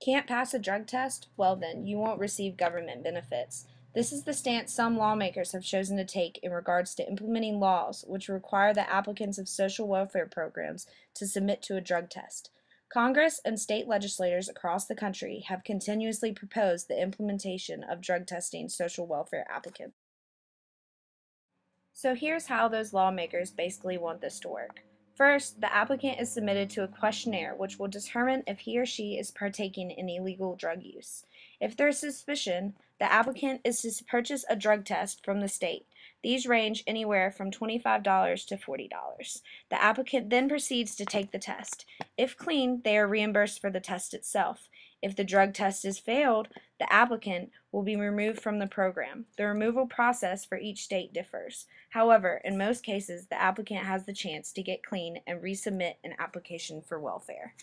Can't pass a drug test? Well then, you won't receive government benefits. This is the stance some lawmakers have chosen to take in regards to implementing laws which require the applicants of social welfare programs to submit to a drug test. Congress and state legislators across the country have continuously proposed the implementation of drug testing social welfare applicants. So here's how those lawmakers basically want this to work. First, the applicant is submitted to a questionnaire which will determine if he or she is partaking in illegal drug use. If there's suspicion, the applicant is to purchase a drug test from the state. These range anywhere from $25 to $40. The applicant then proceeds to take the test. If clean, they are reimbursed for the test itself. If the drug test is failed, the applicant will be removed from the program. The removal process for each state differs. However, in most cases, the applicant has the chance to get clean and resubmit an application for welfare.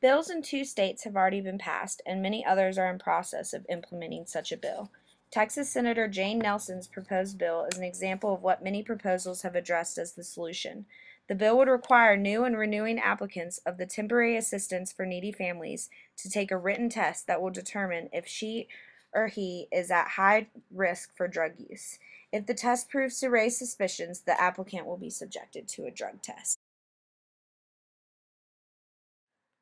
Bills in 2 states have already been passed, and many others are in process of implementing such a bill. Texas Senator Jane Nelson's proposed bill is an example of what many proposals have addressed as the solution. The bill would require new and renewing applicants of the temporary assistance for needy families to take a written test that will determine if she or he is at high risk for drug use. If the test proves to raise suspicions, the applicant will be subjected to a drug test.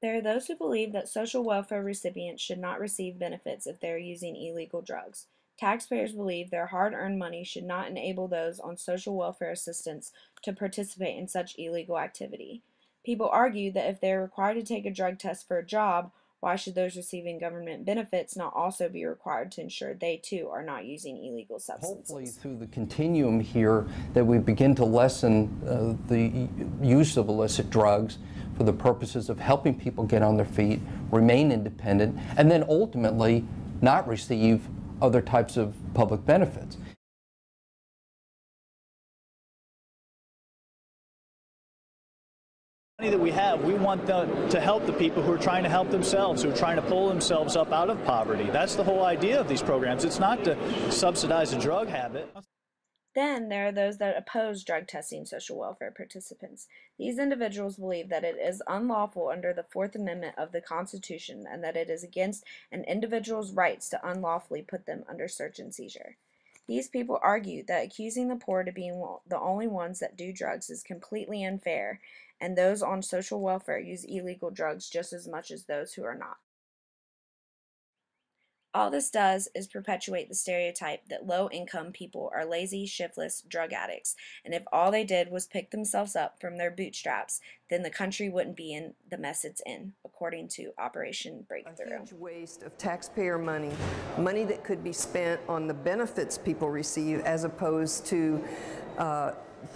There are those who believe that social welfare recipients should not receive benefits if they are using illegal drugs. Taxpayers believe their hard-earned money should not enable those on social welfare assistance to participate in such illegal activity. People argue that if they are required to take a drug test for a job, why should those receiving government benefits not also be required to ensure they too are not using illegal substances? Hopefully through the continuum here that we begin to lessen the use of illicit drugs for the purposes of helping people get on their feet, remain independent, and then ultimately not receive other types of public benefits. Money that we have, we want to help the people who are trying to help themselves, who are trying to pull themselves up out of poverty. That's the whole idea of these programs. It's not to subsidize a drug habit. Then there are those that oppose drug testing social welfare participants. These individuals believe that it is unlawful under the Fourth Amendment of the Constitution and that it is against an individual's rights to unlawfully put them under search and seizure. These people argue that accusing the poor to being the only ones that do drugs is completely unfair, and those on social welfare use illegal drugs just as much as those who are not. All this does is perpetuate the stereotype that low-income people are lazy, shiftless drug addicts, and if all they did was pick themselves up from their bootstraps, then the country wouldn't be in the mess it's in, according to Operation Breakthrough. A huge waste of taxpayer money, money that could be spent on the benefits people receive as opposed to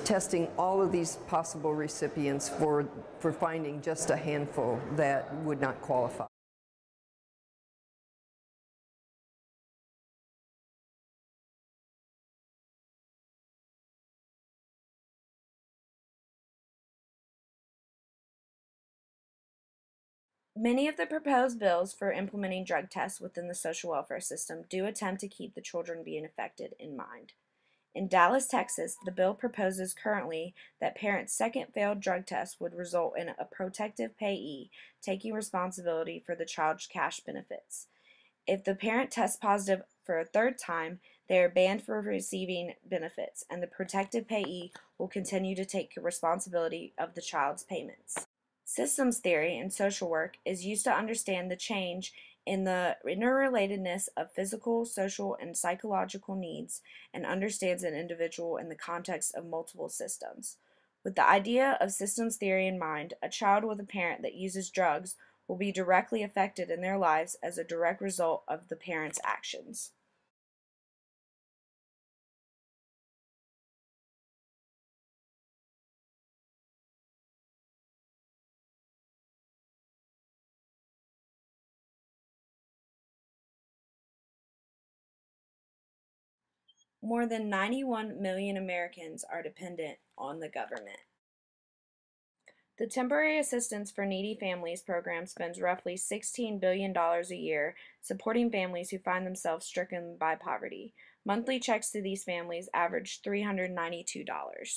testing all of these possible recipients for finding just a handful that would not qualify. Many of the proposed bills for implementing drug tests within the social welfare system do attempt to keep the children being affected in mind. In Dallas, Texas, the bill proposes currently that parents' second failed drug test would result in a protective payee taking responsibility for the child's cash benefits. If the parent tests positive for a third time, they are banned from receiving benefits, and the protective payee will continue to take responsibility of the child's payments. Systems theory in social work is used to understand the change in the interrelatedness of physical, social, and psychological needs and understands an individual in the context of multiple systems. With the idea of systems theory in mind, a child with a parent that uses drugs will be directly affected in their lives as a direct result of the parent's actions. More than 91 million Americans are dependent on the government. The Temporary Assistance for Needy Families program spends roughly $16 billion a year supporting families who find themselves stricken by poverty. Monthly checks to these families average $392.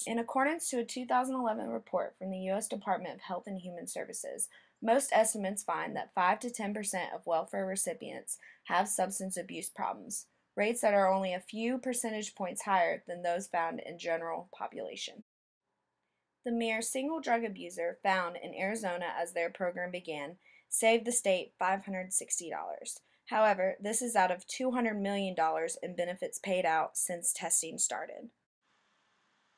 In accordance to a 2011 report from the U.S. Department of Health and Human Services, Most estimates find that 5 to 10% of welfare recipients have substance abuse problems, rates that are only a few percentage points higher than those found in general population. The mere single drug abuser found in Arizona as their program began saved the state $560. However, this is out of $200 million in benefits paid out since testing started.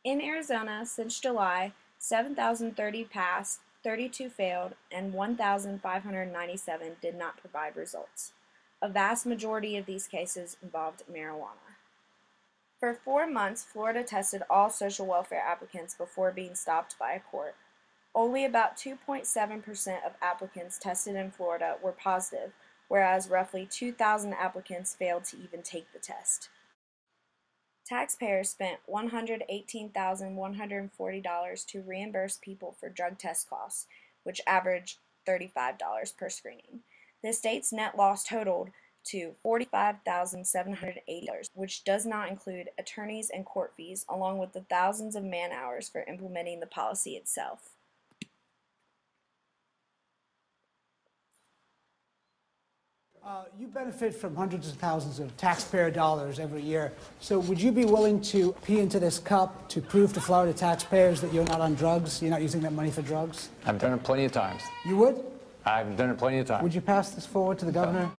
In Arizona, since July, 7,030 passed, 32 failed, and 1,597 did not provide results. A vast majority of these cases involved marijuana. For 4 months, Florida tested all social welfare applicants before being stopped by a court. Only about 2.7% of applicants tested in Florida were positive, whereas roughly 2,000 applicants failed to even take the test. Taxpayers spent $118,140 to reimburse people for drug test costs, which averaged $35 per screening. The state's net loss totaled to $45,780, which does not include attorneys and court fees, along with the thousands of man-hours for implementing the policy itself. You benefit from hundreds of thousands of taxpayer dollars every year. So would you be willing to pee into this cup to prove to Florida taxpayers that you're not on drugs, you're not using that money for drugs? I've done it plenty of times. You would? I've done it plenty of times. Would you pass this forward to the governor?